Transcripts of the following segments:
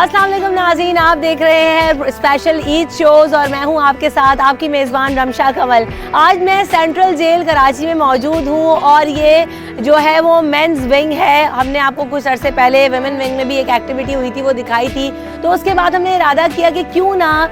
अस्सलाम वालेकुम नाज़रीन, आप देख रहे हैं स्पेशल ईद शोज़ और मैं हूं आपके साथ आपकी मेज़बान रमशा कंवल। आज मैं सेंट्रल जेल कराची में मौजूद हूं और ये जो है वो मेंस विंग है। हमने आपको कुछ अरसे पहले वुमेन विंग में भी एक एक्टिविटी हुई थी, वो दिखाई थी। तो उसके बाद हमने इरादा किया कि क्यों ना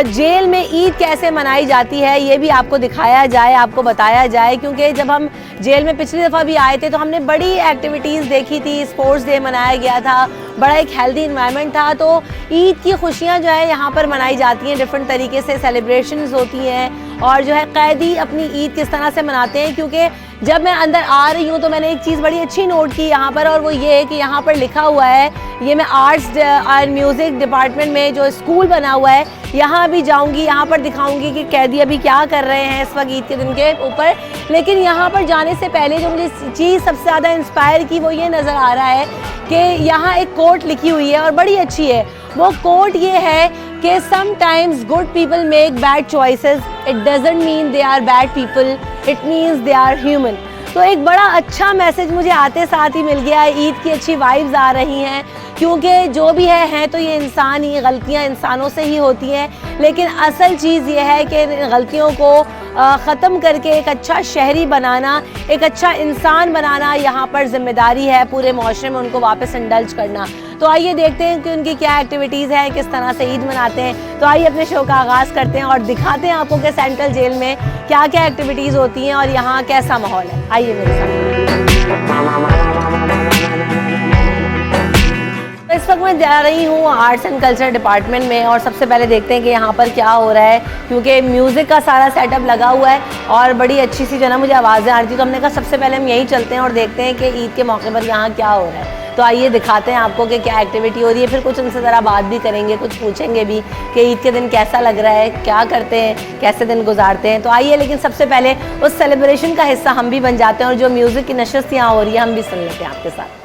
जेल में ईद कैसे मनाई जाती है ये भी आपको दिखाया जाए, आपको बताया जाए। क्योंकि जब हम जेल में पिछली दफ़ा भी आए थे तो हमने बड़ी एक्टिविटीज़ देखी थी, स्पोर्ट्स डे मनाया गया था, बड़ा एक हेल्दी इन्वायरमेंट था। तो ईद की खुशियाँ जो है यहाँ पर मनाई जाती हैं, डिफरेंट तरीके से सेलिब्रेशंस होती हैं और जो है कैदी अपनी ईद किस तरह से मनाते हैं। क्योंकि जब मैं अंदर आ रही हूँ तो मैंने एक चीज़ बड़ी अच्छी नोट की यहाँ पर, और वो ये है कि यहाँ पर लिखा हुआ है, ये मैं आर्ट्स और म्यूज़िक डिपार्टमेंट में जो स्कूल बना हुआ है यहाँ भी जाऊँगी, यहाँ पर दिखाऊँगी कि कैदी अभी क्या कर रहे हैं इस वक्त ईद के दिन के ऊपर। लेकिन यहाँ पर जाने से पहले जो मुझे चीज़ सबसे ज़्यादा इंस्पायर की वो ये नज़र आ रहा है कि यहाँ एक कोट लिखी हुई है और बड़ी अच्छी है। वो कोट ये है कि sometimes good people make bad choices, it doesn't mean they are bad people, it means they are human. तो एक बड़ा अच्छा मैसेज मुझे आते साथ ही मिल गया है। ईद की अच्छी वाइब्स आ रही हैं क्योंकि जो भी है तो ये इंसान ही, गलतियाँ इंसानों से ही होती हैं। लेकिन असल चीज़ ये है कि इन गलतियों को ख़त्म करके एक अच्छा शहरी बनाना, एक अच्छा इंसान बनाना यहाँ पर जिम्मेदारी है, पूरे माशरे में उनको वापस इंडल्ज करना। तो आइए देखते हैं कि उनकी क्या एक्टिविटीज़ हैं, किस तरह से ईद मनाते हैं। तो आइए अपने शो का आगाज़ करते हैं और दिखाते हैं आपको कि सेंट्रल जेल में क्या क्या एक्टिविटीज़ होती हैं और यहाँ कैसा माहौल है। आइए मेरे साथ। इस वक्त मैं जा रही हूँ आर्ट्स एंड कल्चर डिपार्टमेंट में और सबसे पहले देखते हैं कि यहाँ पर क्या हो रहा है। क्योंकि म्यूज़िक का सारा सेटअप लगा हुआ है और बड़ी अच्छी सी जो ना मुझे आवाज़ें आ रही थी, तो हमने कहा सबसे पहले हम यहीं चलते हैं और देखते हैं कि ईद के मौके पर यहाँ क्या हो रहा है। तो आइए दिखाते हैं आपको कि क्या एक्टिविटी हो रही है, फिर कुछ उनसे ज़रा बात भी करेंगे, कुछ पूछेंगे भी कि ईद के दिन कैसा लग रहा है, क्या करते हैं, कैसे दिन गुजारते हैं। तो आइए, लेकिन सबसे पहले उस सेलिब्रेशन का हिस्सा हम भी बन जाते हैं और जो म्यूज़िक की नशस्त यहाँ हो रही है हम भी सुन लेते हैं आपके साथ।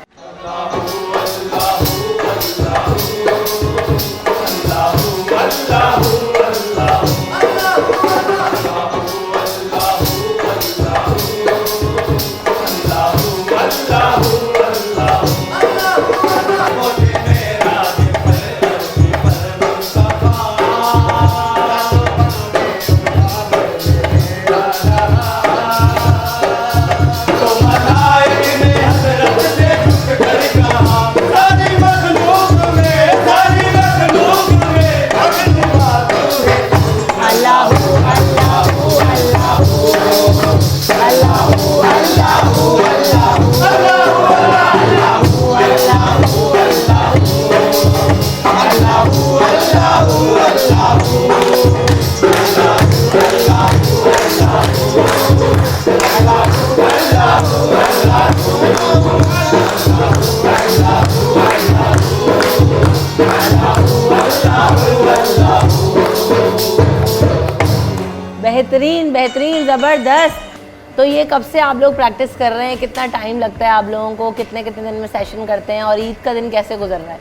बेहतरीन बेहतरीन, ज़बरदस्त। तो ये कब से आप लोग प्रैक्टिस कर रहे हैं, कितना टाइम लगता है आप लोगों को, कितने कितने दिन में सेशन करते हैं और ईद का दिन कैसे गुजर रहा है?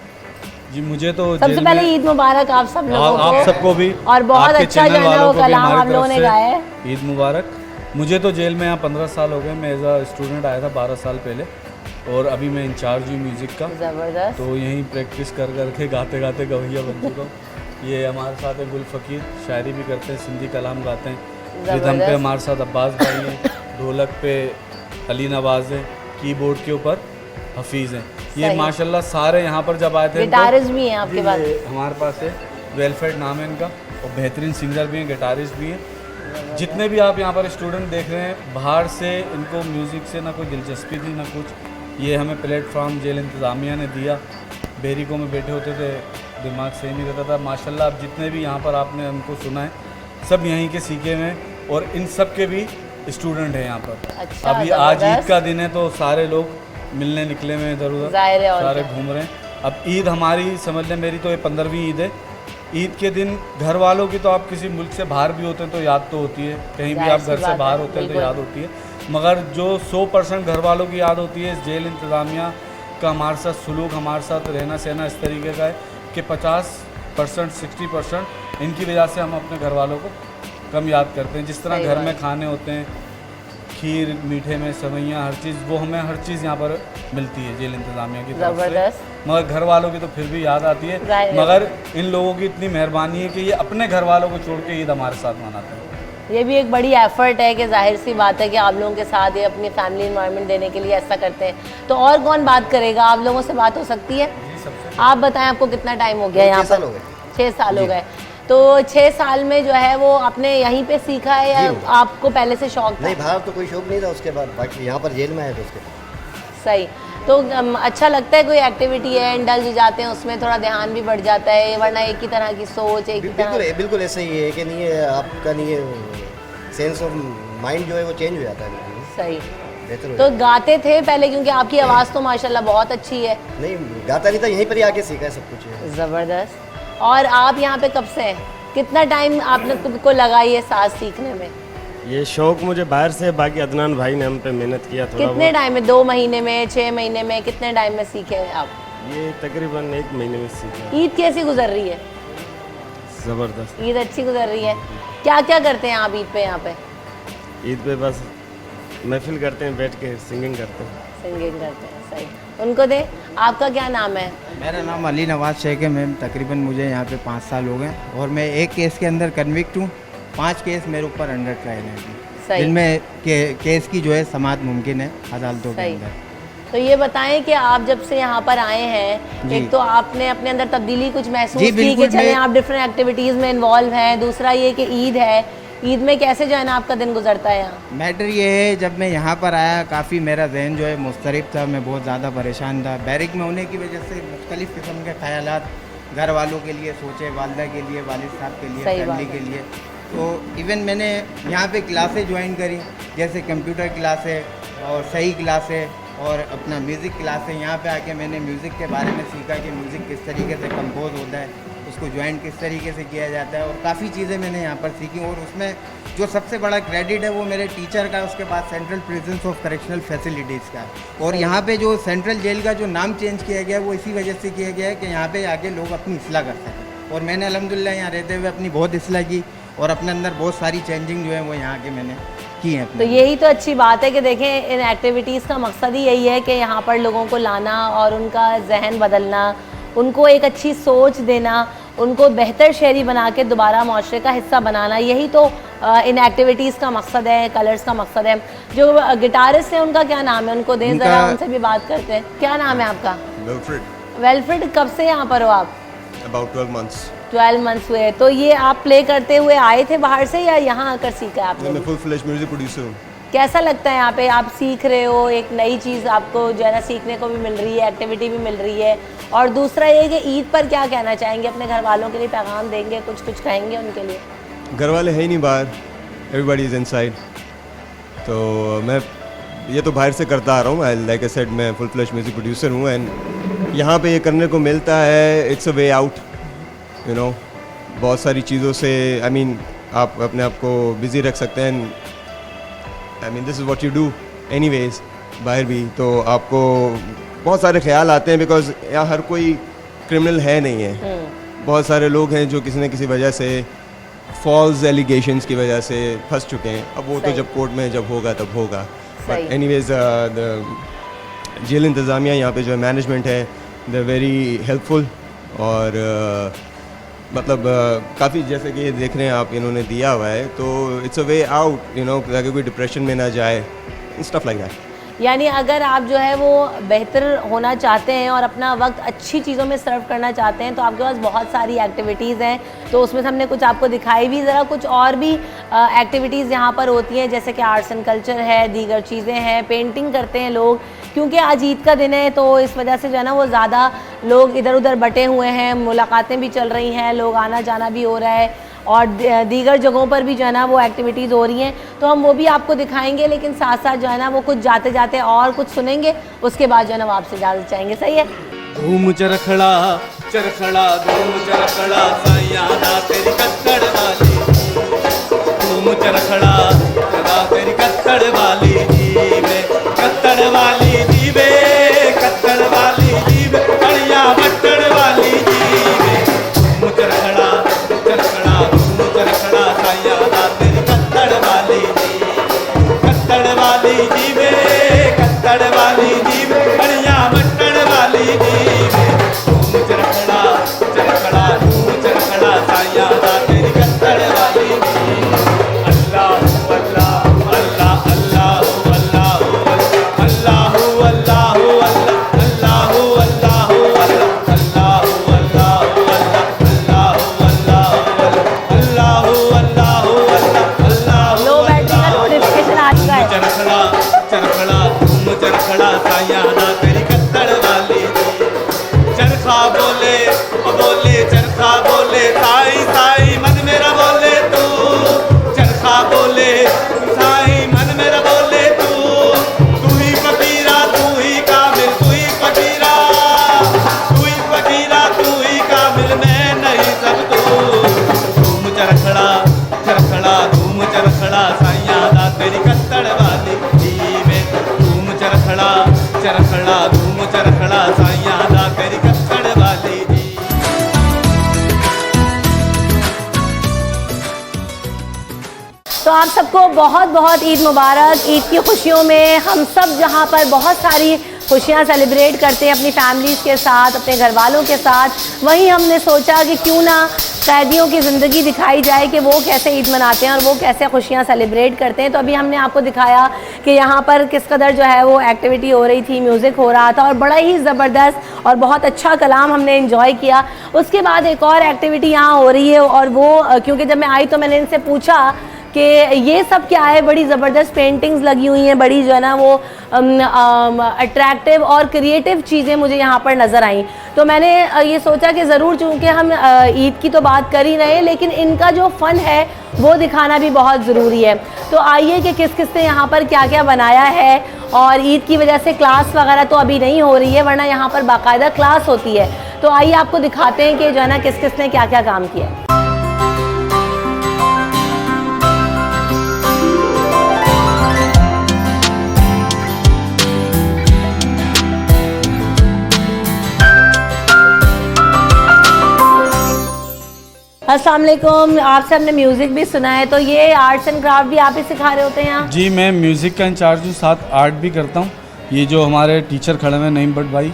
जी मुझे तो सबसे पहले ईद मुबारक आप सब लोगों को, आप सबको भी, और बहुत अच्छा जो है वो कलाम आप लोगों ने गाया है। ईद मुबारक। मुझे तो जेल में यहाँ 15 साल हो गए। मैं एज अ स्टूडेंट आया था 12 साल पहले और अभी मैं इंचार्ज हूँ म्यूज़िक का। ज़बरदस्त। तो यहीं प्रैक्टिस कर करके गाते गाते गवैया बन चुका हूँ। ये हमारे साथ है गुल फ़कीर, शायरी भी करते हैं, सिंधी कलाम गाते हैं। रिदम पे हमारे साथ अब्बास भाई हैं, ढोलक पे अली नवाज़ है, कीबोर्ड के ऊपर हफीज़ हैं। ये माशाल्लाह सारे यहाँ पर जब आए थे, गिटारिस्ट भी हैं आपके पास? हमारे पास है, वेलफेयर नाम है इनका, और बेहतरीन सिंगर भी हैं, गिटारिस्ट भी हैं। जितने भी आप यहाँ पर स्टूडेंट देख रहे हैं, बाहर से इनको म्यूज़िक से ना कोई दिलचस्पी थी ना कुछ। ये हमें प्लेटफॉर्म जेल इंतज़ामिया ने दिया। बैरिकों में बैठे होते थे, दिमाग सही नहीं रहता था। माशाल्लाह अब जितने भी यहाँ पर आपने उनको सुना है सब यहीं के सीखे हुए हैं और इन सब के भी स्टूडेंट हैं यहाँ पर। अच्छा, अभी आज ईद का दिन है तो सारे लोग मिलने निकले हुए इधर उधर, सारे घूम रहे हैं। अब ईद हमारी समझ लें, मेरी तो ये 15वीं ईद है। ईद के दिन घर वालों की तो आप किसी मुल्क से बाहर भी होते हैं तो याद तो होती है, कहीं भी आप घर से बाहर होते हैं तो याद होती है। मगर जो 100% घर वालों की याद होती है, इस जेल इंतज़ामिया का हमारे साथ सुलूक, हमारे साथ रहना सहना इस तरीके का है कि 50% 60% इनकी वजह से हम अपने घर वालों को कम याद करते हैं। जिस तरह घर में खाने होते हैं, खीर मीठे में सेवइयाँ हर चीज़, वो हमें हर चीज़ यहाँ पर मिलती है जेल इंतज़ामिया की तरफ से। मगर घर वालों की तो फिर भी याद आती है, मगर इन लोगों की इतनी मेहरबानी है कि ये अपने घर वालों को छोड़ के ईद हमारे साथ मनाते हैं। ये भी एक बड़ी एफर्ट है कि जाहिर सी बात है कि आप लोगों के साथ ये अपनी फैमिली इन्वायरमेंट देने के लिए ऐसा करते हैं। तो और कौन बात करेगा, आप लोगों से बात हो सकती है? आप बताएं, आपको कितना टाइम हो गया यहाँ पर? 6 साल हो गए। तो 6 साल में जो है वो आपने यहीं पे सीखा है या आपको पहले से शौक था? नहीं, बाहर तो कोई शौक नहीं था उसके बाद, बाकी यहाँ पर जेल में है तो उसके सही। तो अच्छा लगता है, कोई एक्टिविटी है इंडल्ज जाते हैं उसमें, थोड़ा ध्यान भी बढ़ जाता है, वरना एक ही तरह की सोच एक ही तरह। बिल्कुल ऐसा ही है कि नहीं है आपका, नहीं है सेंस ऑफ माइंड जो है वो चेंज हो जाता है। सही। तो गाते थे पहले, क्योंकि आपकी आवाज़ तो माशाल्लाह बहुत अच्छी है। नहीं, गाता नहीं था, यहीं पर ही आके सीखा है सब कुछ। ज़बरदस्त। और आप यहाँ पे कब से हैं? कितना टाइम आपने को लगा ये साज सीखने में? ये शौक मुझे बाहर से, बाकी अदनान भाई ने हम पे मेहनत किया थोड़ा। कितने टाइम में? 2 महीने में, 6 महीने में, कितने टाइम में सीखे आप? ये तकरीबन 1 महीने में सीखे। ईद कैसी गुजर रही है? ज़बरदस्त। ईद अच्छी गुजर रही है। क्या क्या करते हैं आप ईद पे? यहाँ पे ईद पे बस महफिल करते हैं, बैठ के सिंगिंग करते हैं। सिंगिंग करते हैं, सही। उनको दे। आपका क्या नाम है? मेरा नाम अली नवाज शेख है मैम। तकरीबन मुझे यहाँ पे 5 साल हो गए और मैं एक केस के अंदर कन्विक्ट हूँ। 5 केस मेरे ऊपर अंडर ट्रायल है, जिनमें केस की जो है समाअत मुमकिन है अदालतों के अंदर। तो ये बताएं कि आप जब से यहाँ पर आए हैं, एक तो आपने अपने अंदर तब्दीली कुछ महसूस की कि चले आप डिफरेंट एक्टिविटीज़ में इन्वॉल्व हैं, दूसरा ये कि ईद है, ईद में कैसे जो है ना आपका दिन गुजरता है यहाँ? मैटर ये है, जब मैं यहाँ पर आया काफ़ी मेरा जहन जो है मुस्तरिब था, मैं बहुत ज़्यादा परेशान था। बैरिक में होने की वजह से मुख्तलिफ़ किस्म के ख़यालात घर वालों के लिए सोचे, वालदा के लिए, वालिद साहब के लिए, फैमिली के लिए। तो इवन मैंने यहाँ पे क्लासें ज्वाइन करी, जैसे कंप्यूटर क्लास है और सही क्लास है और अपना म्यूज़िक क्लास है। यहाँ पे आके मैंने म्यूज़िक के बारे में सीखा कि म्यूज़िक किस तरीके से कंपोज होता है, उसको ज्वाइन किस तरीके से किया जाता है, और काफ़ी चीज़ें मैंने यहाँ पर सीखी। और उसमें जो सबसे बड़ा क्रेडिट है वो मेरे टीचर का, उसके बाद central prisons of correctional facilities का। और यहाँ पे जो सेंट्रल जेल का जो नाम चेंज किया गया वो इसी वजह से किया गया है कि यहाँ पे आके लोग अपनी इस्लाह कर सकें। और मैंने अल्हम्दुलिल्लाह यहाँ रहते हुए अपनी बहुत इस्लाह की और अपने अंदर बहुत सारी चेंजिंग जो है वो यहाँ के मैंने की है। तो यही तो अच्छी बात है कि देखें, इन एक्टिविटीज़ का मकसद ही यही है कि यहाँ पर लोगों को लाना और उनका जहन बदलना, उनको एक अच्छी सोच देना, उनको बेहतर शहरी बना के दोबारा माशरे का हिस्सा बनाना। यही तो इन एक्टिविटीज़ का मकसद है, कलर्स का मकसद है। जो गिटारिस्ट हैं उनका क्या नाम है? उनको दें ज़रा, उनसे भी बात करते हैं। क्या नाम है आपका? वेल्फ्रेड। वेल्फ्रेड, कब से यहाँ पर हो आप? About 12 months. 12 मंथ्स हुए। तो ये आप प्ले करते हुए आए थे बाहर से या यहाँ आकर सीखा है आपने? मैं फुल फ्लेश म्यूजिक प्रोड्यूसर हूँ। कैसा लगता है यहाँ पे? आप सीख रहे हो, एक नई चीज़ आपको जो है ना सीखने को भी मिल रही है, एक्टिविटी भी मिल रही है। और दूसरा ये कि ईद पर क्या कहना चाहेंगे? अपने घर वालों के लिए पैगाम देंगे, कुछ कहेंगे उनके लिए? घर वाले हैं ही नहीं बाहर, एवरीबॉडी इज़ इनसाइड। तो मैं ये तो बाहर से करता आ रहा हूँ। लाइक आई सेड, मैं फुल फ्लेश म्यूजिक प्रोड्यूसर हूँ एंड यहाँ पे ये करने को मिलता है। It's a way out, you know. बहुत सारी चीज़ों से आई मीन आप अपने आप को बिज़ी रख सकते हैं। I mean this is what you do anyways. बाहर भी तो आपको बहुत सारे ख्याल आते हैं, बिकॉज यहाँ हर कोई क्रिमिनल है नहीं है। बहुत सारे लोग हैं जो किसी न किसी वजह से फॉल्स एलिगेशंस की वजह से फंस चुके हैं। अब वो तो जब कोर्ट में जब होगा तब होगा। बट एनीवेज जेल इंतज़ामिया यहाँ पे जो मैनेजमेंट है, दे वेरी हेल्पफुल। और मतलब काफ़ी जैसे कि देख रहे हैं आप, इन्होंने दिया हुआ है, तो it's a way out, you know, ताकि कोई डिप्रेशन में ना जाए, स्टफ लाइक दैट। यानी अगर आप जो है वो बेहतर होना चाहते हैं और अपना वक्त अच्छी चीज़ों में सर्व करना चाहते हैं, तो आपके पास बहुत सारी एक्टिविटीज़ हैं। तो उसमें से हमने कुछ आपको दिखाई भी, ज़रा कुछ और भी एक्टिविटीज़ यहाँ पर होती हैं, जैसे कि आर्ट्स एंड कल्चर है, दीगर चीज़ें हैं, पेंटिंग करते हैं लोग। क्योंकि आज ईद का दिन है तो इस वजह से जो है ना वो ज़्यादा लोग इधर उधर बटे हुए हैं, मुलाकातें भी चल रही हैं, लोग आना जाना भी हो रहा है और दीगर जगहों पर भी जो है ना वो एक्टिविटीज़ हो रही हैं। तो हम वो भी आपको दिखाएंगे, लेकिन साथ साथ जो है ना वो कुछ जाते जाते और कुछ सुनेंगे, उसके बाद जो है ना वो आपसे इजाज़त चाहेंगे। सही है? धूम चरखड़ा चरखड़ा धूम चरखड़ा सैयादा तेरी कत्तड़ वाली, धूम चरखड़ा सदा तेरी कत्तड़ वाली जीवे, कत्तड़ वाली जीवे, कत्तड़ वाली जीवे, बढ़िया बट्टड़ वाली जीवे। धूम चरखड़ा चरखड़ा धूम चरखड़ा सैयादा तेरी कत्तड़ वाली जीवे, कत्तड़ वाली आप सबको बहुत बहुत ईद मुबारक। ईद की खुशियों में हम सब जहाँ पर बहुत सारी खुशियाँ सेलिब्रेट करते हैं अपनी फैमिलीज़ के साथ, अपने घर वालों के साथ, वहीं हमने सोचा कि क्यों ना कैदियों की ज़िंदगी दिखाई जाए कि वो कैसे ईद मनाते हैं और वो कैसे खुशियाँ सेलिब्रेट करते हैं। तो अभी हमने आपको दिखाया कि यहाँ पर किस कदर जो है वो एक्टिविटी हो रही थी, म्यूज़िक हो रहा था और बड़ा ही ज़बरदस्त और बहुत अच्छा कलाम हमने इन्जॉय किया। उसके बाद एक और एक्टिविटी यहाँ हो रही है और वो क्योंकि जब मैं आई तो मैंने इनसे पूछा कि ये सब क्या है, बड़ी ज़बरदस्त पेंटिंग्स लगी हुई हैं, बड़ी जो है ना वो अट्रैक्टिव और क्रिएटिव चीज़ें मुझे यहाँ पर नज़र आई। तो मैंने ये सोचा कि ज़रूर, चूँकि हम ईद की तो बात कर ही रहे हैं, लेकिन इनका जो फ़न है वो दिखाना भी बहुत ज़रूरी है। तो आइए कि किस किस ने यहाँ पर क्या क्या बनाया है। और ईद की वजह से क्लास वगैरह तो अभी नहीं हो रही है, वरना यहाँ पर बाकायदा क्लास होती है। तो आइए आपको दिखाते हैं कि जो है ना किस किस ने क्या क्या काम किया है। अस्सलाम वालेकुम, आपसे हमने म्यूज़िक भी सुना है, तो ये आर्ट्स एंड क्राफ्ट भी आप ही सिखा रहे होते हैं यहाँ? जी, मैं म्यूज़िक का इंचार्ज हूँ, साथ आर्ट भी करता हूँ। ये जो हमारे टीचर खड़े हुए नईम भट्ट भाई,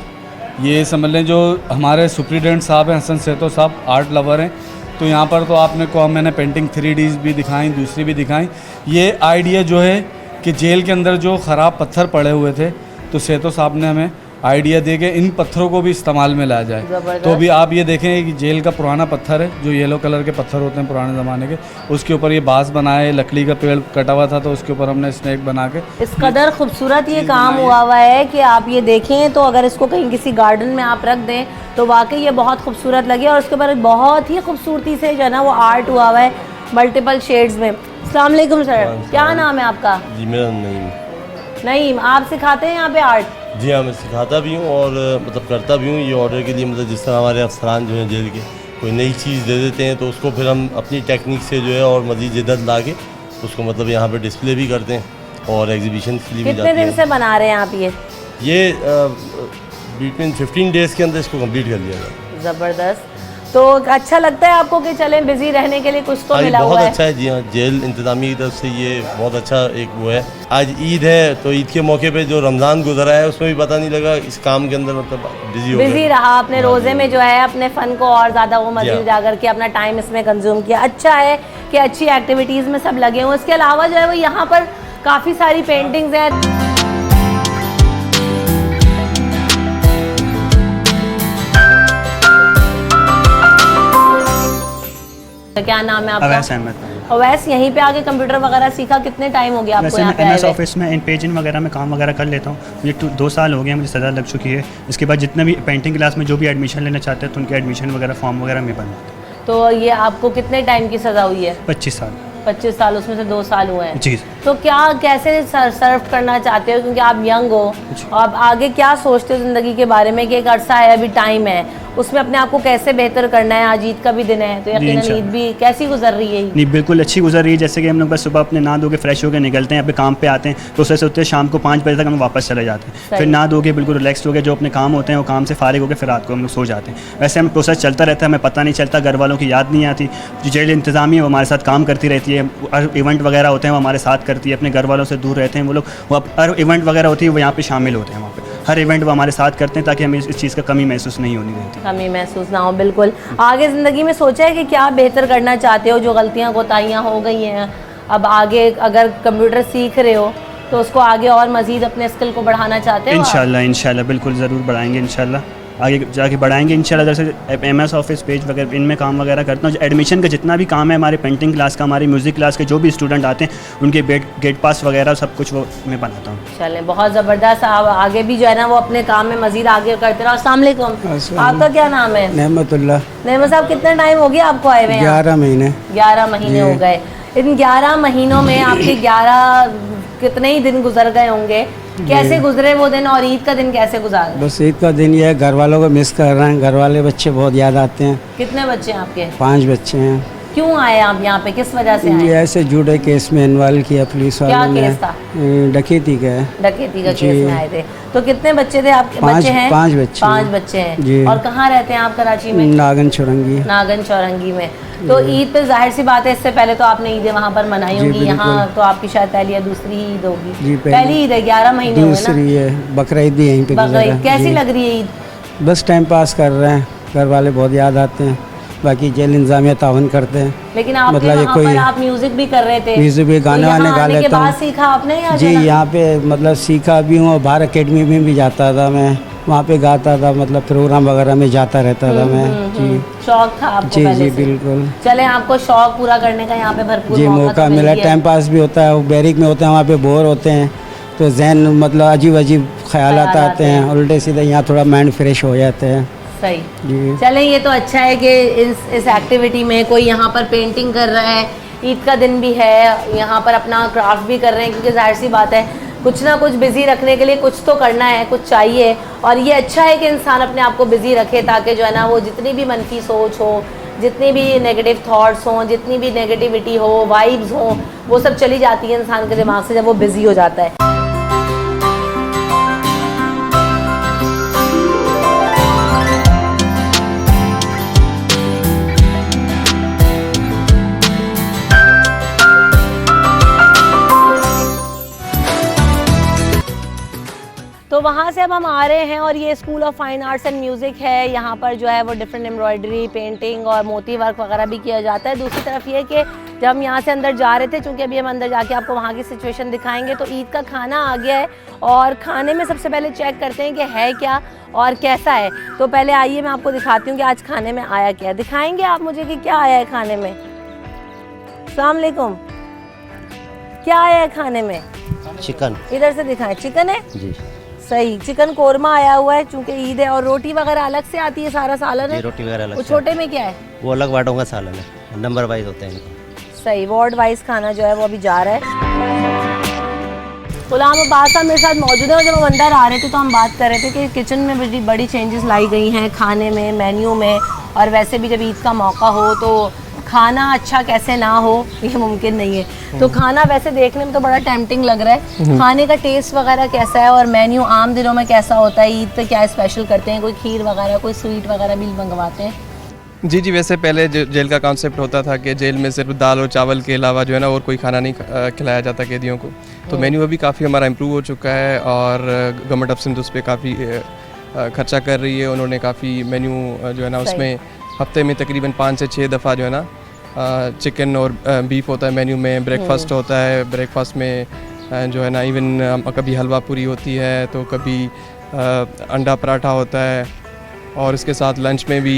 ये समझ लें जो हमारे सुप्रिटेंडेंट साहब हैं हसन सेतो साहब, आर्ट लवर हैं। तो यहाँ पर तो आपने को मैंने पेंटिंग 3Ds भी दिखाई, दूसरी भी दिखाई। ये आइडिया जो है कि जेल के अंदर जो ख़राब पत्थर पड़े हुए थे, तो सेतो साहब ने हमें आइडिया दे के इन पत्थरों को भी इस्तेमाल में लाया जाए। तो अभी आप ये देखें कि जेल का पुराना पत्थर है, जो येलो कलर के पत्थर होते हैं पुराने ज़माने के, उसके ऊपर ये बांस बनाए, लकड़ी का पेड़ कटा हुआ था तो उसके ऊपर हमने स्नेक बना के। इस कदर खूबसूरत ये काम हुआ है कि आप ये देखें तो अगर इसको कहीं किसी गार्डन में आप रख दें तो वाकई ये बहुत खूबसूरत लगे। और उसके ऊपर बहुत ही खूबसूरती से जो है ना वो आर्ट हुआ है मल्टीपल शेड्स में। अस्सलाम वालेकुम सर, क्या नाम है आपका? जी, मेरा नईम। नईम, आप सिखाते हैं यहाँ पे आर्ट? जी हाँ, मैं सिखाता भी हूँ और मतलब करता भी हूँ ये ऑर्डर के लिए। मतलब जिस तरह हमारे अफसरान जो हैं जेल के कोई नई चीज़ दे देते हैं तो उसको फिर हम अपनी टेक्निक से जो है और मज़ीद जिद्दत ला के उसको मतलब यहाँ पे डिस्प्ले भी करते हैं और एग्जीबिशन के लिए भी जाते हैं। कितने दिन से बना रहे हैं आप ये बिटवीन 15 डेज़ के अंदर इसको कंप्लीट कर लिया जाए। ज़बरदस्त। तो अच्छा लगता है आपको कि चलें बिजी रहने के लिए कुछ तो मिला बहुत हुआ है? अच्छा है। जी हाँ, जेल इंतज़ामी की तरफ से ये बहुत अच्छा एक वो है। आज ईद है तो ईद के मौके पे जो रमज़ान गुजरा है उसमें भी पता नहीं लगा, इस काम के अंदर मतलब बिजी रहा अपने रोज़े में, जो है अपने फ़न को और ज़्यादा वो मज़ीद उजागर किया, अपना टाइम इसमें कंज्यूम किया। अच्छा है कि अच्छी एक्टिविटीज़ में सब लगे हुए। इसके अलावा जो है वो यहाँ पर काफ़ी सारी पेंटिंग्स हैं। क्या नाम है आपका? अवैस अहमद। अवैस, यहीं पे आके कंप्यूटर वगैरह सीखा, कितने टाइम हो गया आपको यहाँ पे? MS ऑफिस में इन पेजिंग वगैरह में काम वगैरह कर लेता हूँ। मुझे 2 साल हो गए, मुझे सज़ा लग चुकी है। इसके बाद जितने भी पेंटिंग क्लास में जो भी एडमिशन लेना चाहते हैं तो उनके एडमिशन वगैरह फॉर्म वगैरह में बनवाते हैं। तो ये आपको कितने टाइम की सज़ा हुई है? 25 साल। 25 साल, उसमें से 2 साल हुए हैं। जी। तो क्या कैसे सर्व करना चाहते हो, क्योंकि आप यंग हो, आप आगे क्या सोचते हो ज़िंदगी के बारे में कि एक अरसा है, अभी टाइम है, उसमें अपने आप को कैसे बेहतर करना है? आज ईद का भी दिन है तो यकीनन ईद भी कैसी गुजर रही है? नहीं, बिल्कुल अच्छी गुजर रही है। जैसे कि हम लोग बस सुबह अपने नहा धो के फ्रेश होकर निकलते हैं, यहाँ पे काम पे आते हैं तो उससे होते हैं शाम को 5 बजे तक हम वापस चले जाते हैं। फिर नहा धो के बिल्कुल रिलैक्स हो गए, जो अपने काम होते हैं वो काम से फारिग होकर फिर रात को हम लोग सो जाते हैं। वैसे हमें प्रोसेस चलता रहता है, हमें पता नहीं चलता, घर वालों की याद नहीं आती। जो जेल इंतज़ामी है वो हमारे साथ काम करती रहती है, हर इवेंट वगैरह होते हैं वो हमारे साथ करती है। अपने घर वालों से दूर रहते हैं वो लोग, वो हर इवेंट वगैरह होती है वो यहाँ पे शामिल होते हैं। वहाँ पे हर इवेंट वो हमारे साथ करते हैं ताकि हमें इस चीज़ का कमी महसूस नहीं होनी देती। कमी महसूस ना हो, बिल्कुल। आगे ज़िंदगी में सोचा है कि क्या बेहतर करना चाहते हो? जो गलतियाँ कोताहियाँ हो गई हैं, अब आगे अगर कंप्यूटर सीख रहे हो तो उसको आगे और मज़ीद अपने स्किल को बढ़ाना चाहते हो? इंशाल्लाह बिल्कुल ज़रूर बढ़ाएंगे, इंशाल्लाह आगे जाके बढ़ाएंगे इंशाल्लाह। जैसे MS ऑफिस पेज वगैरह इनमें काम वगैरह करता हूँ। एडमिशन का जितना भी काम है, हमारे पेंटिंग क्लास का, हमारी म्यूज़िक क्लास के जो भी स्टूडेंट आते हैं उनके गेट पास वगैरह सब कुछ वो मैं बनाता हूँ। चलें, बहुत ज़बरदस्त। आप आगे भी जो है ना वो अपने काम में मज़ीद आगे करते रहो। अस्सलाम वालेकुम, आपका क्या नाम है? नेमतुल्लाह। नेमत साहब, कितना टाइम हो गया आपको आए हुए? 11 महीने। 11 महीने हो गए। इन 11 महीनों में आपके 11 कितने ही दिन गुजर गए होंगे, कैसे गुजरे वो दिन और ईद का दिन कैसे गुजारा? बस ईद का दिन ये है, घर वालों को मिस कर रहे हैं, घर वाले बच्चे बहुत याद आते हैं। कितने बच्चे हैं आपके? 5 बच्चे हैं। क्यों आए आप यहाँ पे, किस वजह से आए? ये ऐसे जुड़े केस में इन्वॉल्व किया पुलिस वालों ने। क्या केस था? डकैती का है। डकैती का केस में आए थे। तो कितने बच्चे थे आपके? बच्चे हैं 5 बच्चे। 5 बच्चे हैं जी। और कहाँ रहते हैं आप कराची में? नागन चौरंगी। नागन चौरंगी में। तो ईद पे जाहिर सी बात है, इससे पहले तो आपने ईदें वहाँ पर मनाई होंगी, यहाँ तो आपकी शायद पहली या दूसरी ही ईद होगी। जी, पहली ईद है, 11 महीने हुए ना। दूसरी है, बकरा ईद भी यहीं पे बकरा ईद कैसी लग रही है ईद? बस टाइम पास कर रहे हैं, घर वाले बहुत याद आते हैं, बाकी जेल इंतजामिया तावन करते हैं। लेकिन आप मतलब वहाँ पर आप म्यूजिक भी कर रहे थे, म्यूजिक भी, गाने वाने गा लेता के हूँ। बाद सीखा आपने या जी, यहाँ पे मतलब सीखा भी हूँ और बाहर अकेडमी में भी जाता था मैं, वहाँ पे गाता था, मतलब प्रोग्राम वगैरह में जाता रहता था मैं। जी, शौक था आपको जी पहले जी से? बिल्कुल। चले, आपको शौक पूरा करने का यहाँ पे भरपूर जी मौका तो मिला, मिल गया। टाइम पास भी होता है, वो बैरिक में होते हैं, वहाँ पे बोर होते हैं तो जहन मतलब अजीब अजीब ख्यालात आते हैं, उल्टे सीधे, यहाँ थोड़ा माइंड फ्रेश हो जाते हैं। सही जी, चलें, ये तो अच्छा है कि इस एक्टिविटी में कोई यहाँ पर पेंटिंग कर रहा है, ईद का दिन भी है, यहाँ पर अपना क्राफ्ट भी कर रहे हैं, क्योंकि जाहिर सी बात है कुछ ना कुछ बिज़ी रखने के लिए कुछ तो करना है, कुछ चाहिए। और ये अच्छा है कि इंसान अपने आप को बिज़ी रखे, ताकि जो है ना वो जितनी भी मनफी सोच हो, जितनी भी नेगेटिव थॉट्स हों, जितनी भी नेगेटिविटी हो, वाइब्स हों, वो सब चली जाती है इंसान के दिमाग से जब वो बिज़ी हो जाता है। तो वहाँ से अब हम आ रहे हैं और ये school of fine arts and music है। यहाँ पर जो है वो डिफरेंट एम्ब्रॉयडरी, पेंटिंग और मोती वर्क वगैरह भी किया जाता है। दूसरी तरफ ये कि जब हम यहाँ से अंदर जा रहे थे, चूँकि अभी हम अंदर जाके आपको वहाँ की सिचुएशन दिखाएंगे, तो ईद का खाना आ गया है और खाने में सबसे पहले चेक करते हैं कि है क्या और कैसा है। तो पहले आइए मैं आपको दिखाती हूँ कि आज खाने में आया क्या है। दिखाएँगे आप मुझे कि क्या आया है खाने में? अस्सलाम वालेकुम, क्या आया है खाने में? चिकन। इधर से दिखाएं, चिकन है जी सही, चिकन कोरमा आया हुआ है चूंकि ईद है। और रोटी वगैरह अलग से आती है, सारा सालन है? रोटी वगैरह अलग वो से छोटे में क्या है? वो अलग वाटों का सालन है, नंबर वाइज होते हैं इनको। सही, वार्ड वाइज खाना जो है वो अभी जा रहा है। गुलाम अब्बास साहब मेरे साथ मौजूद है और जब हम अंदर आ रहे थे तो हम बात कर रहे थे कि किचन में बड़ी चेंजेस लाई गई हैं खाने में, मेन्यू में, और वैसे भी जब ईद का मौका हो तो खाना अच्छा कैसे ना हो, ये मुमकिन नहीं है। तो खाना वैसे देखने में तो बड़ा टेम्पटिंग लग रहा है, खाने का टेस्ट वगैरह कैसा है और मेन्यू आम दिनों में कैसा होता है? ईद पे क्या स्पेशल करते हैं? कोई खीर वगैरह, कोई स्वीट वगैरह भी मंगवाते हैं? जी जी, वैसे पहले जेल का कॉन्सेप्ट होता था कि जेल में सिर्फ दाल और चावल के अलावा जो है ना और कोई खाना नहीं खिलाया जाता कैदियों को। तो मेन्यू अभी काफ़ी हमारा इम्प्रूव हो चुका है और गवर्नमेंट ऑफ सिंध उस पर काफ़ी खर्चा कर रही है। उन्होंने काफ़ी मेन्यू जो है ना उसमें हफ्ते में तकरीबन 5 से 6 दफ़ा जो है ना चिकन और बीफ होता है मेन्यू में। ब्रेकफास्ट होता है, ब्रेकफास्ट में जो है ना इवन कभी हलवा पूरी होती है, तो कभी अंडा पराठा होता है, और इसके साथ लंच में भी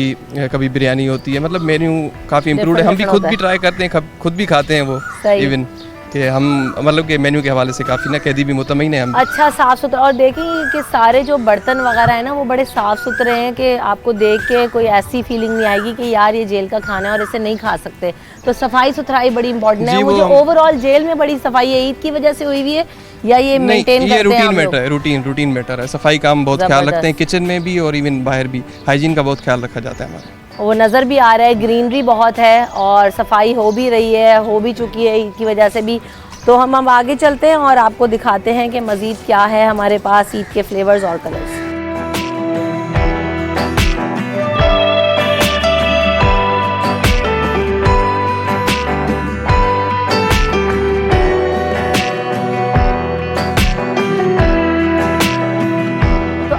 कभी बिरयानी होती है। मतलब मेन्यू काफ़ी इम्प्रूव है। हम भी खुद भी ट्राई करते हैं, खुद भी खाते हैं वो इवन कि हम मतलब कि मेन्यू के हवाले से काफ़ी ना कैदी भी मुतमईन है हम। अच्छा, साफ़ सुथरा। और देखें कि सारे जो बर्तन वगैरह है ना वो बड़े साफ़ सुथरे हैं कि आपको देख के कोई ऐसी फीलिंग नहीं आएगी कि यार ये जेल का खाना है और इसे नहीं खा सकते। तो सफाई सुथराई बड़ी इंपॉर्टेंट है। मुझे ओवरऑल जेल में बड़ी सफाई है, ईद की वजह से हुई हुई है या ये मेंटेन करते हैं? रूटीन मैटर है, रूटीन मैटर है। सफाई का हम बहुत ख्याल रखते हैं, किचन में भी और इवन बाहर भी हाइजीन का बहुत ख्याल रखा जाता है हमारे। वो नज़र भी आ रहा है, ग्रीनरी बहुत है और सफाई हो भी रही है, हो भी चुकी है ईद की वजह से भी। तो हम अब आगे चलते हैं और आपको दिखाते हैं कि मज़ीद क्या है हमारे पास ईद के फ्लेवर्स और कलर्स।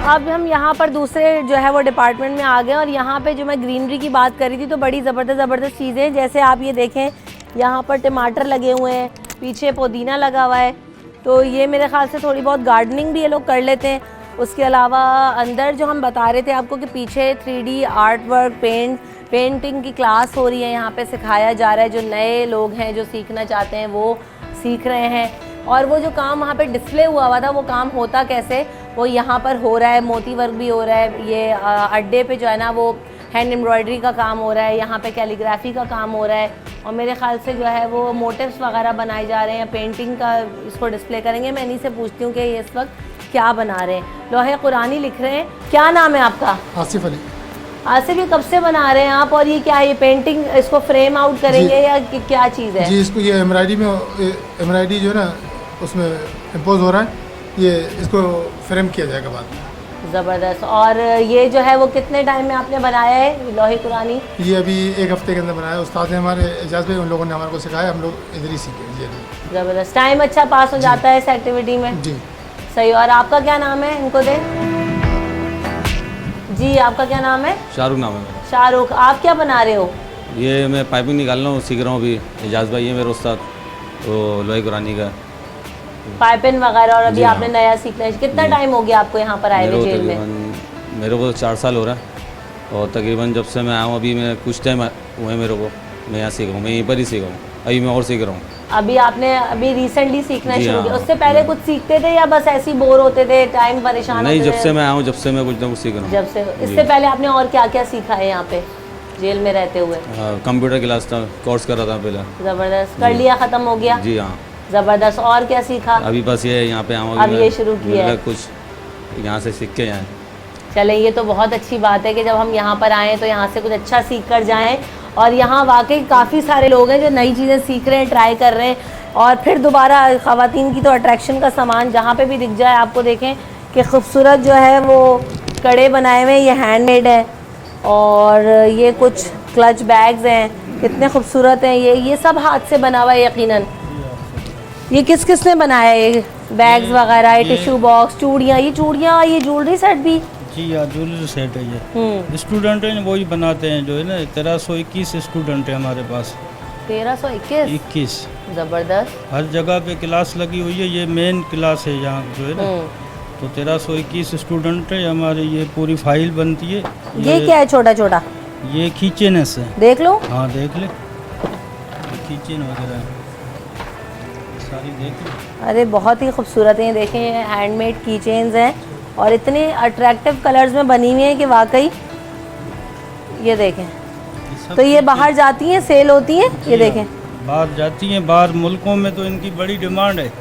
अब हम यहाँ पर दूसरे जो है वो डिपार्टमेंट में आ गए और यहाँ पे जो मैं ग्रीनरी की बात कर रही थी तो बड़ी ज़बरदस्त चीज़ें, जैसे आप ये देखें यहाँ पर टमाटर लगे हुए हैं, पीछे पुदीना लगा हुआ है। तो ये मेरे ख्याल से थोड़ी बहुत गार्डनिंग भी ये लोग कर लेते हैं। उसके अलावा अंदर जो हम बता रहे थे आपको कि पीछे 3D आर्ट वर्क, पेंटिंग की क्लास हो रही है, यहाँ पे सिखाया जा रहा है। जो नए लोग हैं जो सीखना चाहते हैं वो सीख रहे हैं। और वो जो काम वहाँ पे डिस्प्ले हुआ था वो काम होता कैसे, वो यहाँ पर हो रहा है। मोती वर्क भी हो रहा है, ये अड्डे पे जो है ना वो हैंड एम्ब्रॉयडरी का काम हो रहा है, यहाँ पे कैलीग्राफी का काम हो रहा है और मेरे ख्याल से जो है वो मोटिव्स वगैरह बनाए जा रहे हैं, पेंटिंग का इसको डिस्प्ले करेंगे। मैं इन्हीं से पूछती हूँ कि ये इस वक्त क्या बना रहे हैं। लोहे कुरानी लिख रहे हैं। क्या नाम है आपका? आसिफ अली। आसिफ ये कब से बना रहे हैं आप, और ये क्या है, ये पेंटिंग इसको फ्रेम आउट करेंगे या क्या चीज़ है? जी, इसको ये एम्ब्रॉयडरी में एम्ब्रॉयडरी जो है ना उसमें इम्पोज हो रहा है, ये इसको फ्रेम किया जाएगा बाद में। ज़बरदस्त। और ये जो है वो कितने टाइम में आपने बनाया है लोहे कुरानी? ये अभी 1 हफ्ते के अंदर बनाया, उस्ताद ने हमारे एजाज भाई उन लोगों ने हमारे को सिखाया, हम लोग इधर ही सीखे। जी ज़बरदस्त। टाइम अच्छा पास हो जाता है इस एक्टिविटी में? जी सही। और आपका क्या नाम है? इनको दे जी, आपका क्या नाम है? शाहरुख नाम है मेरा। शाहरुख, आप क्या बना रहे हो? ये मैं पाइपिंग निकाल रहा हूँ, सीख रहा हूँ अभी। एजाज भाई है मेरे उस्ताद, वो लोहे कुरानी का पाइपिंग वगैरह। और अभी जी आपने हाँ। नया सीखना है। कितना टाइम हो गया आपको यहाँ पर आए हुए जेल में? मेरे को 4 साल हो रहा है, और तकरीबन जब से मैं आया हूँ अभी मैं कुछ टाइम हुए हैं मेरे को, मैं यहाँ सीखा हूँ, मैं यहीं पर ही सीखा हूँ, अभी मैं और सीख रहा हूँ। अभी आपने अभी रिसेंटली सीखना जी शुरू किया? हाँ। उससे पहले कुछ सीखते थे या बस ऐसे ही बोर होते थे, टाइम परेशान नहीं, होते जब थे? से मैं आया हूँ, जब से मैं कुछ ना कुछ सीख रहा हूँ। जब से। जी। इससे पहले आपने और क्या क्या सीखा है यहाँ पे जेल में रहते हुए? कंप्यूटर क्लास था, कोर्स कर रहा था पहले। ज़बरदस्त। कर लिया, ख़त्म हो गया? जी हाँ। ज़बरदस्त। और क्या सीखा? अभी बस ये यहाँ पे आऊँ, अब ये शुरू किया है? कुछ यहाँ से सीख के जाएँ। चलें, ये तो बहुत अच्छी बात है कि जब हम यहाँ पर आएँ तो यहाँ से कुछ अच्छा सीख कर जाएँ। और यहाँ वाकई काफ़ी सारे लोग हैं जो नई चीज़ें सीख रहे हैं, ट्राई कर रहे हैं, और फिर दोबारा ख़वातीन की तो अट्रैक्शन का सामान जहाँ पे भी दिख जाए आपको देखें कि खूबसूरत जो है वो कड़े बनाए हुए हैं, ये हैंडमेड है। और ये कुछ क्लच बैग्स हैं, कितने खूबसूरत हैं। ये सब हाथ से बना हुआ है यकीनन। ये किस किस ने बनाया है? ये बैग्स वगैरह, ये टिश्यू बॉक्स, चूड़ियाँ, ये ज्वेलरी सेट भी? जी हाँ, ज्वेलरी सेट है ये। स्टूडेंट है वही बनाते हैं, जो है ना 1321 स्टूडेंट है हमारे पास। 1321? ज़बरदस्त। हर जगह पे क्लास लगी हुई है, ये मेन क्लास है यहाँ जो है ना। तो 1321 स्टूडेंट है हमारे। ये पूरी फाइल बनती है। ये क्या है छोटा छोटा? ये कीचेन्स है। देख लो। हाँ देख ले, कीचेन वगैरह है सारी, देख लो। अरे बहुत ही खूबसूरत है, देखें ये हैंडमेड की चेन्स हैं और इतने अट्रैक्टिव कलर्स में बनी हुई हैं कि वाकई। ये देखें, तो ये बाहर जाती हैं, सेल होती हैं? ये देखें, बाहर जाती हैं, बाहर मुल्कों में तो इनकी बड़ी डिमांड है।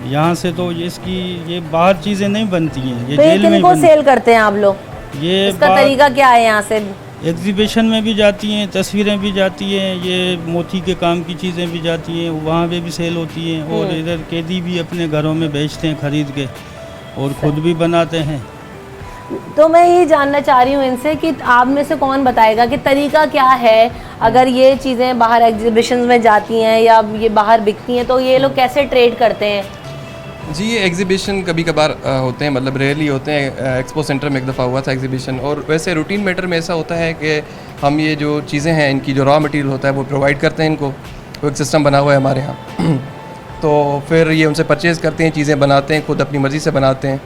यहाँ से तो इसकी ये बाहर चीज़ें नहीं बनती हैं, ये तो जेल में किनको सेल करते हैं आप लोग? ये इसका तरीका क्या है? यहाँ से एग्जीबिशन में भी जाती हैं, तस्वीरें भी जाती हैं, ये मोती के काम की चीज़ें भी जाती हैं, वहाँ पे भी सेल होती हैं। और इधर कैदी भी अपने घरों में बेचते हैं खरीद के, और ख़ुद भी बनाते हैं। तो मैं ये जानना चाह रही हूँ इनसे कि आप में से कौन बताएगा कि तरीका क्या है, अगर ये चीज़ें बाहर एग्जीबिशन में जाती हैं या ये बाहर बिकती हैं, तो ये लोग कैसे ट्रेड करते हैं? जी, ये एग्जीबिशन कभी कभार होते हैं, मतलब रेयरली होते हैं। एक्सपो सेंटर में एक दफ़ा हुआ था एग्जीबिशन, और वैसे रूटीन मैटर में ऐसा होता है कि हम ये जो चीज़ें हैं, इनकी जो रॉ मटेरियल होता है वो प्रोवाइड करते हैं इनको। वो एक सिस्टम बना हुआ है हमारे यहाँ। तो फिर ये उनसे परचेज़ करते हैं, चीज़ें बनाते हैं, खुद अपनी मर्ज़ी से बनाते हैं,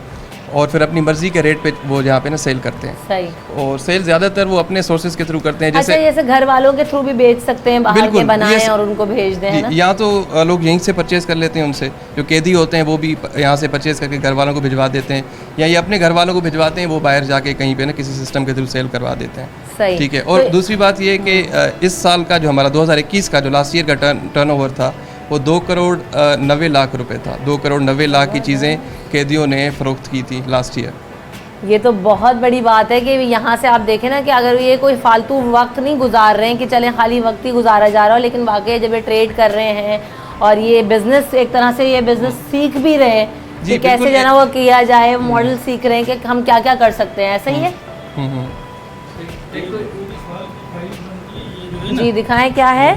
और फिर अपनी मर्ज़ी के रेट पे वो यहाँ पे ना सेल करते हैं। सही। और सेल ज़्यादातर वो अपने सोर्सेज के थ्रू करते हैं। जैसे घर वालों के थ्रू भी बेच सकते हैं, बाहर के बनाएं और उनको भेज दें, है ना? यहाँ तो लोग यहीं से परचेज़ कर लेते हैं उनसे, जो कैदी होते हैं वो भी यहाँ से परचेज़ करके घर वालों को भिजवा देते हैं, या ये अपने घर वालों को भिजवाते हैं, वो बाहर जाके कहीं पे ना किसी सिस्टम के थ्रू सेल करवा देते हैं। सही। ठीक है। और दूसरी बात ये कि इस साल का जो हमारा 2021 का जो लास्ट ईयर का टर्नओवर था, वो 2 करोड़ 90 लाख रुपए था। 2 करोड़ 90 लाख की चीज़ें कैदियों ने फ़रोख्त की थी लास्ट ईयर। ये तो बहुत बड़ी बात है कि यहाँ से आप देखें ना कि अगर ये कोई फालतू वक्त नहीं गुजार रहे हैं कि चलें खाली वक्त ही गुजारा जा रहा हो, लेकिन वाकई जब ये ट्रेड कर रहे हैं और ये बिज़नेस एक तरह से ये बिज़नेस सीख भी रहे हैं कि कैसे जना वो किया जाए, मॉडल सीख रहे हैं कि हम क्या क्या कर सकते हैं। ऐसा ही है? जी दिखाएं क्या है?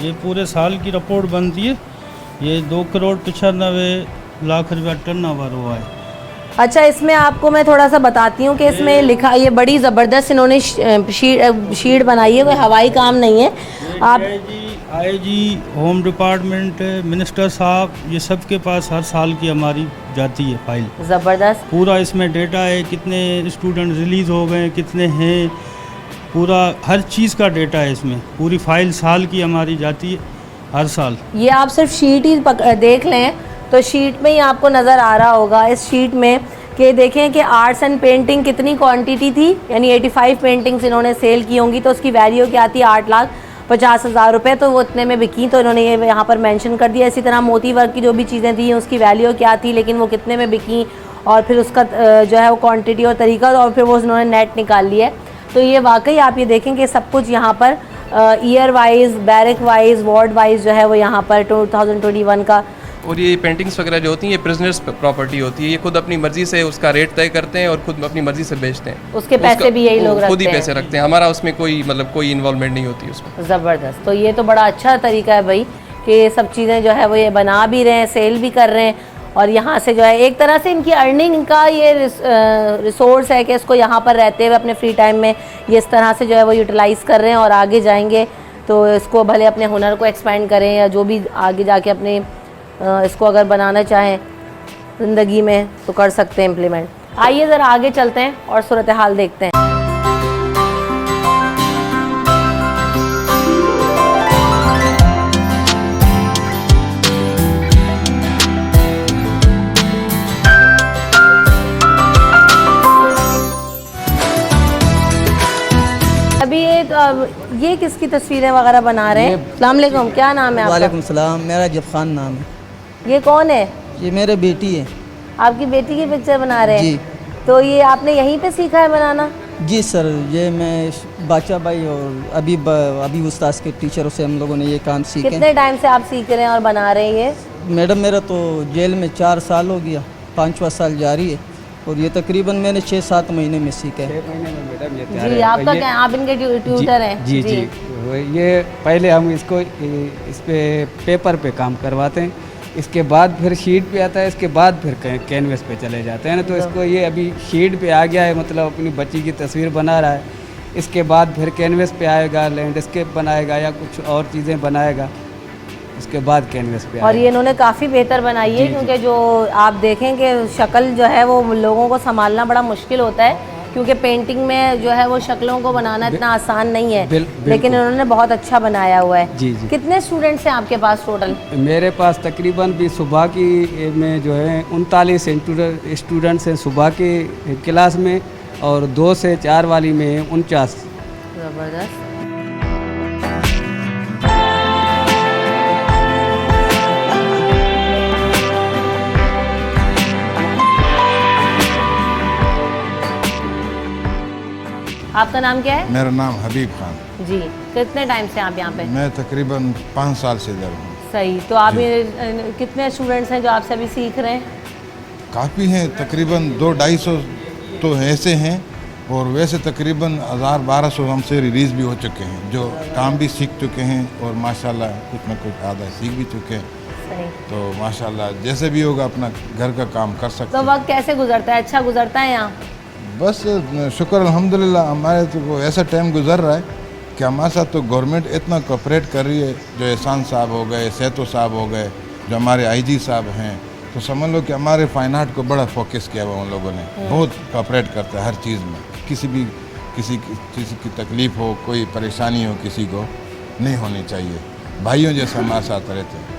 ये पूरे साल की रिपोर्ट बनती है। ये 2 करोड़ 95 लाख रुपया टर्नओवर हुआ है। अच्छा, इसमें आपको मैं थोड़ा सा बताती हूँ कि इसमें लिखा, ये बड़ी ज़बरदस्त इन्होंने शीट बनाई है, कोई हवाई काम नहीं है। आप IG होम डिपार्टमेंट, मिनिस्टर साहब, ये सब के पास हर साल की हमारी जाती है फाइल। ज़बरदस्त। पूरा इसमें डेटा है, कितने स्टूडेंट रिलीज़ हो गए, कितने हैं, पूरा हर चीज़ का डेटा है इसमें। पूरी फाइल साल की हमारी जाती है हर साल। ये आप सिर्फ शीट ही देख लें तो शीट में ही आपको नज़र आ रहा होगा, इस शीट में कि देखें कि आर्ट्स एंड पेंटिंग कितनी क्वांटिटी थी, यानी 85 पेंटिंग्स इन्होंने सेल की होंगी, तो उसकी वैल्यू क्या थी? 8,50,000 रुपये, तो वो इतने में बिकी, तो इन्होंने ये यहाँ पर मेंशन कर दिया। इसी तरह मोती वर्क की जो भी चीज़ें थी उसकी वैल्यू क्या थी, लेकिन वो कितने में बिकी, और फिर उसका जो है वो क्वांटिटी और तरीका, और फिर वो उन्होंने नेट निकाल लिया है। तो ये वाकई आप ये देखें कि सब कुछ यहाँ per year wise, barrack wise, ward wise जो है वो यहाँ पर 2021 का। और ये पेंटिंग्स वगैरह जो होती हैं ये प्रिजनर्स प्रॉपर्टी होती है, ये खुद अपनी मर्जी से उसका रेट तय करते हैं और खुद अपनी मर्जी से बेचते हैं। उसके पैसे भी यही लोग रखते हैं, खुद ही पैसे रखते हैं, हमारा उसमें कोई मतलब कोई इन्वॉल्वमेंट नहीं होती उसमें। ज़बरदस्त। तो ये तो बड़ा अच्छा तरीका है भाई कि सब चीज़ें जो है वो ये बना भी रहे हैं, सेल भी कर रहे हैं, और यहाँ से जो है एक तरह से इनकी अर्निंग का ये रिसोर्स है कि इसको यहाँ पर रहते हुए अपने फ्री टाइम में ये इस तरह से जो है वो यूटिलाइज़ कर रहे हैं, और आगे जाएंगे तो इसको भले अपने हुनर को एक्सपेंड करें या जो भी आगे जाके अपने इसको अगर बनाना चाहें ज़िंदगी में तो कर सकते हैं इम्प्लीमेंट। आइए ज़रा आगे चलते हैं और सूरत हाल देखते हैं। अभी ये किसकी तस्वीरें वगैरह बना रहे हैं? अस्सलाम वालेकुम, क्या नाम है आपका? वालेकुम सलाम, मेरा जब खान नाम है। ये कौन है? ये मेरे बेटी है। आपकी बेटी की पिक्चर बना रहे हैं? जी। तो ये आपने यहीं पे सीखा है बनाना? जी सर, ये मैं बादशाह भाई और अभी उस्ताद के टीचरों से हम लोगों ने ये काम सीखे। कितने टाइम से आप सीख रहे हैं और बना रहे हैं ये? मैडम मेरा तो जेल में 4 साल हो गया, 5वां साल जारी है, और ये तकरीबन मैंने 6-7 महीने में सीखा है। 6 महीने में मैडम ये जी, आपका क्या, आप इनके ट्यूटर हैं? जी जी, ये पहले हम इसको इस पे पेपर पे काम करवाते हैं, इसके बाद फिर शीट पे आता है, इसके बाद फिर कैनवस पे चले जाते हैं ना। तो इसको ये अभी शीट पे आ गया है, मतलब अपनी बच्ची की तस्वीर बना रहा है, इसके बाद फिर कैनवस पे आएगा, लैंडस्केप बनाएगा या कुछ और चीज़ें बनाएगा, उसके बाद कैनवस पे। और ये इन्होंने काफ़ी बेहतर बनाई है, क्योंकि जो आप देखें कि शक्ल जो है वो लोगों को संभालना बड़ा मुश्किल होता है, क्योंकि पेंटिंग में जो है वो शक्लों को बनाना इतना आसान नहीं है, लेकिन इन्होंने बहुत अच्छा बनाया हुआ है। जी जी। कितने स्टूडेंट्स हैं आपके पास टोटल? मेरे पास तकरीबन भी सुबह की में जो है 39 स्टूडेंट्स हैं सुबह की क्लास में, और 2 से 4 वाली में 49। ज़बरदस्त। आपका नाम क्या है? मेरा नाम हबीब खान। जी, कितने टाइम से आप यहाँ पे? मैं तकरीबन 5 साल से इधर हूँ। सही। तो आप ये कितने स्टूडेंट्स हैं जो आपसे अभी सीख रहे हैं? काफ़ी हैं, तकरीबन 200-250 तो ऐसे हैं, और वैसे तकरीबन 1000-1200 हमसे रिलीज़ भी हो चुके हैं, जो काम भी सीख चुके हैं और माशाल्लाह कुछ न कुछ आधा सीख भी चुके हैं। सही। तो माशाल्लाह जैसे भी होगा अपना घर का काम कर सकते तो हैं। वक्त कैसे गुजरता है? अच्छा गुजरता है यहाँ? बस शुक्र अल्हम्दुलिल्लाह, हमारे तो वो ऐसा टाइम गुजर रहा है कि हमारे साथ तो गवर्नमेंट इतना कोऑपरेट कर रही है, जो एहसान साहब हो गए, सेतो साहब हो गए, जो हमारे आईजी साहब हैं, तो समझ लो कि हमारे फाइन आर्ट को बड़ा फोकस किया हुआ उन लोगों ने, बहुत कोऑपरेट करता है हर चीज़ में। किसी चीज़ की तकलीफ़ हो, कोई परेशानी हो, किसी को नहीं होनी चाहिए। भाइयों जैसे हमारे साथ रहते हैं,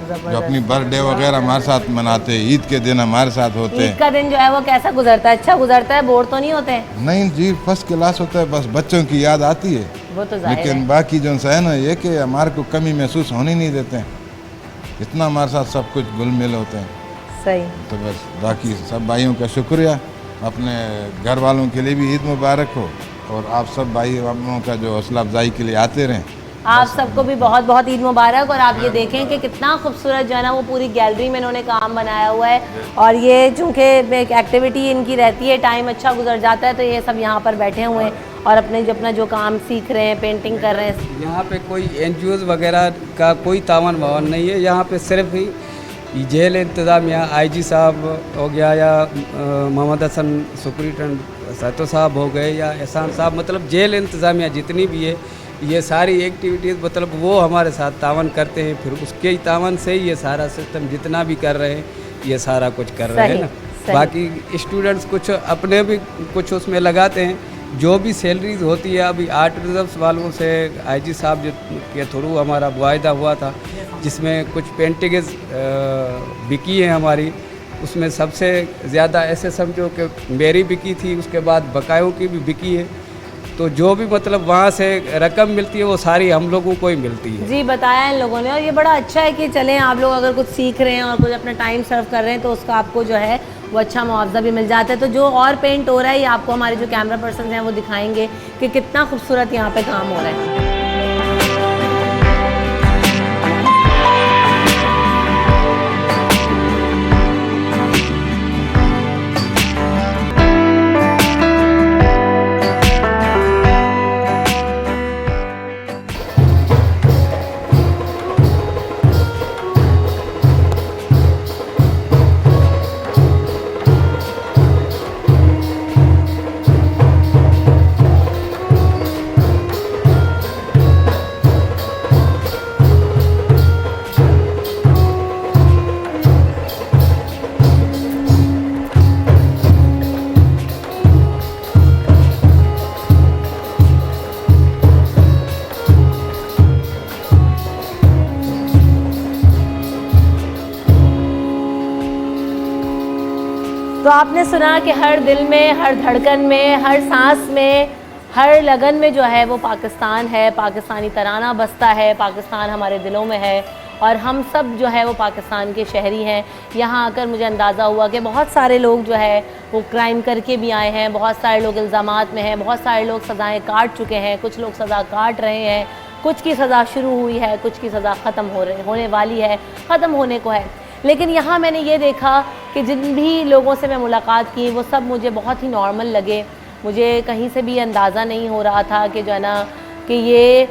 जो अपनी बर्थडे वगैरह हमारे साथ मनाते हैं, ईद के दिन हमारे साथ होते हैं। ईद का दिन जो है वो कैसा गुजरता है? अच्छा गुजरता है? बोर तो नहीं होते हैं? नहीं जी, फर्स्ट क्लास होता है, बस बच्चों की याद आती है, वो तो जाहिर लेकिन है। बाकी जो है ना ये कि हमारे को कमी महसूस होने नहीं देते हैं, इतना हमारे साथ सब कुछ घुल मिल होते हैं। सही। तो बस बाकी सब भाइयों का शुक्रिया, अपने घर वालों के लिए भी ईद मुबारक हो, और आप सब भाई बहनों का जो हौसला अफजाई के लिए आते रहें। आप सबको भी बहुत बहुत ईद मुबारक। और आप ये देखें कि कितना खूबसूरत जो है ना वो पूरी गैलरी में इन्होंने काम बनाया हुआ है, और ये चूँकि एक एक्टिविटी इनकी रहती है, टाइम अच्छा गुजर जाता है, तो ये सब यहाँ पर बैठे हुए हैं और अपना जो काम सीख रहे हैं, पेंटिंग कर रहे हैं। यहाँ पे कोई NGOs वगैरह का कोई तावन वावन नहीं है, यहाँ पे सिर्फ ही जेल इंतज़ामिया, IG साहब हो गया, या मोहम्मद हसन सुपरिटेंडेंट सैतो साहब हो गए, या एहसान साहब, मतलब जेल इंतज़ामिया जितनी भी है, ये सारी एक्टिविटीज़ मतलब वो हमारे साथ तावन करते हैं, फिर उसके ही तावन से ही ये सारा सिस्टम जितना भी कर रहे हैं ये सारा कुछ कर रहे हैं ना। बाकी स्टूडेंट्स कुछ अपने भी कुछ उसमें लगाते हैं, जो भी सैलरीज होती है। अभी आर्ट रिजर्व्स वालों से IG साहब के थ्रू हमारा मुआहदा हुआ था, जिसमें कुछ पेंटिंग्स बिकी हैं हमारी, उसमें सबसे ज़्यादा ऐसे समझो कि मेरी बिकी थी, उसके बाद बकायों की भी बिकी है। तो जो भी मतलब वहाँ से रकम मिलती है वो सारी हम लोगों को ही मिलती है। जी, बताया इन लोगों ने, और ये बड़ा अच्छा है कि चलें आप लोग अगर कुछ सीख रहे हैं और कुछ अपना टाइम सर्व कर रहे हैं तो उसका आपको जो है वो अच्छा मुआवजा भी मिल जाता है। तो जो और पेंट हो रहा है ये आपको हमारे जो कैमरा पर्सन हैं वो दिखाएंगे कि कितना खूबसूरत यहाँ पे काम हो रहा है। तो आपने सुना कि हर दिल में, हर धड़कन में, हर सांस में, हर लगन में जो है वो पाकिस्तान है, पाकिस्तानी तराना बसता है, पाकिस्तान हमारे दिलों में है और हम सब जो है वो पाकिस्तान के शहरी हैं। यहाँ आकर मुझे अंदाज़ा हुआ कि बहुत सारे लोग जो है वो क्राइम करके भी आए हैं, बहुत सारे लोग इल्ज़ामात में हैं, बहुत सारे लोग सज़ाएँ काट चुके हैं, कुछ लोग सज़ा काट रहे हैं, कुछ की सज़ा शुरू हुई है, कुछ की सज़ा ख़त्म होने वाली है, ख़त्म होने को है। लेकिन यहाँ मैंने ये देखा कि जिन भी लोगों से मैं मुलाकात की वो सब मुझे बहुत ही नॉर्मल लगे। मुझे कहीं से भी अंदाज़ा नहीं हो रहा था कि जो है ना कि ये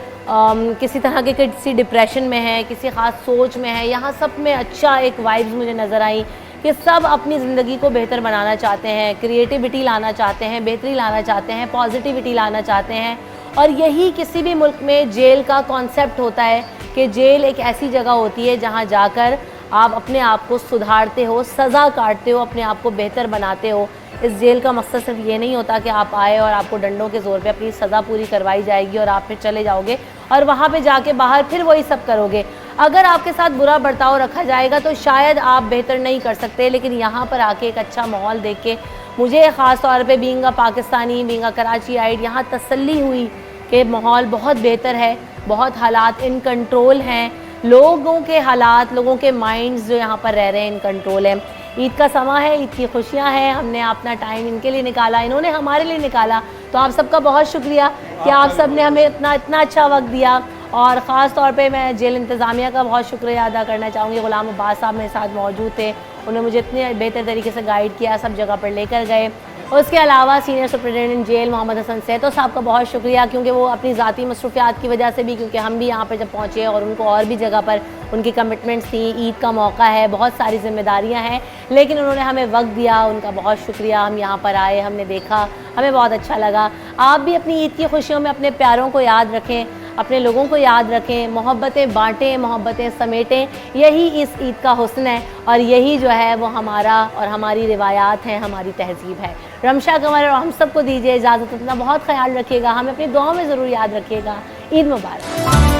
किसी तरह के किसी डिप्रेशन में है, किसी ख़ास सोच में है। यहाँ सब में अच्छा एक वाइब्स मुझे नज़र आई कि सब अपनी ज़िंदगी को बेहतर बनाना चाहते हैं, क्रिएटिविटी लाना चाहते हैं, बेहतरी लाना चाहते हैं, पॉजिटिविटी लाना चाहते हैं। और यही किसी भी मुल्क में जेल का कॉन्सेप्ट होता है कि जेल एक ऐसी जगह होती है जहाँ जाकर आप अपने आप को सुधारते हो, सज़ा काटते हो, अपने आप को बेहतर बनाते हो। इस जेल का मकसद सिर्फ ये नहीं होता कि आप आए और आपको डंडों के ज़ोर पे अपनी सज़ा पूरी करवाई जाएगी और आप फिर चले जाओगे और वहाँ पे जाके बाहर फिर वही सब करोगे। अगर आपके साथ बुरा बर्ताव रखा जाएगा तो शायद आप बेहतर नहीं कर सकते। लेकिन यहाँ पर आके एक अच्छा माहौल देख के मुझे ख़ास तौर पर being a Pakistani, being a Karachiite, यहाँ तसल्ली हुई कि माहौल बहुत बेहतर है, बहुत हालात इन कंट्रोल हैं, लोगों के हालात, लोगों के माइंड्स जो यहाँ पर रह रहे हैं इन कंट्रोल है। ईद का समा है, ईद की खुशियाँ हैं, हमने अपना टाइम इनके लिए निकाला, इन्होंने हमारे लिए निकाला। तो आप सबका बहुत शुक्रिया कि आप सब ने हमें इतना अच्छा वक्त दिया। और ख़ास तौर पे मैं जेल इंतज़ामिया का बहुत शुक्रिया अदा करना चाहूँगी। ग़ुलाम अब्बास साहब मेरे साथ मौजूद थे, उन्होंने मुझे इतने बेहतर तरीके से गाइड किया, सब जगह पर लेकर गए। उसके अलावा senior superintendent jail Mohammad Hasan सैतो साहब का बहुत शुक्रिया, क्योंकि वो अपनी ज़ाती मसरूफियात की वजह से भी, क्योंकि हम भी यहाँ पर जब पहुँचे और उनको और भी जगह पर उनकी कमिटमेंट्स थी, ईद का मौका है, बहुत सारी जिम्मेदारियाँ हैं, लेकिन उन्होंने हमें वक्त दिया, उनका बहुत शुक्रिया। हम यहाँ पर आए, हमने देखा, हमें बहुत अच्छा लगा। आप भी अपनी ईद की खुशियों में अपने प्यारों को याद रखें, अपने लोगों को याद रखें, मोहब्बतें बाँटें, मोहब्बतें समेटें। यही इस ईद का हुस्न है और यही जो है वो हमारा और हमारी रिवायात हैं, हमारी तहज़ीब है। रमशा कंवल और हम सबको दीजिए इजाज़त। अपना बहुत ख्याल रखिएगा, हमें अपनी दुआओं में ज़रूर याद रखिएगा। ईद मुबारक।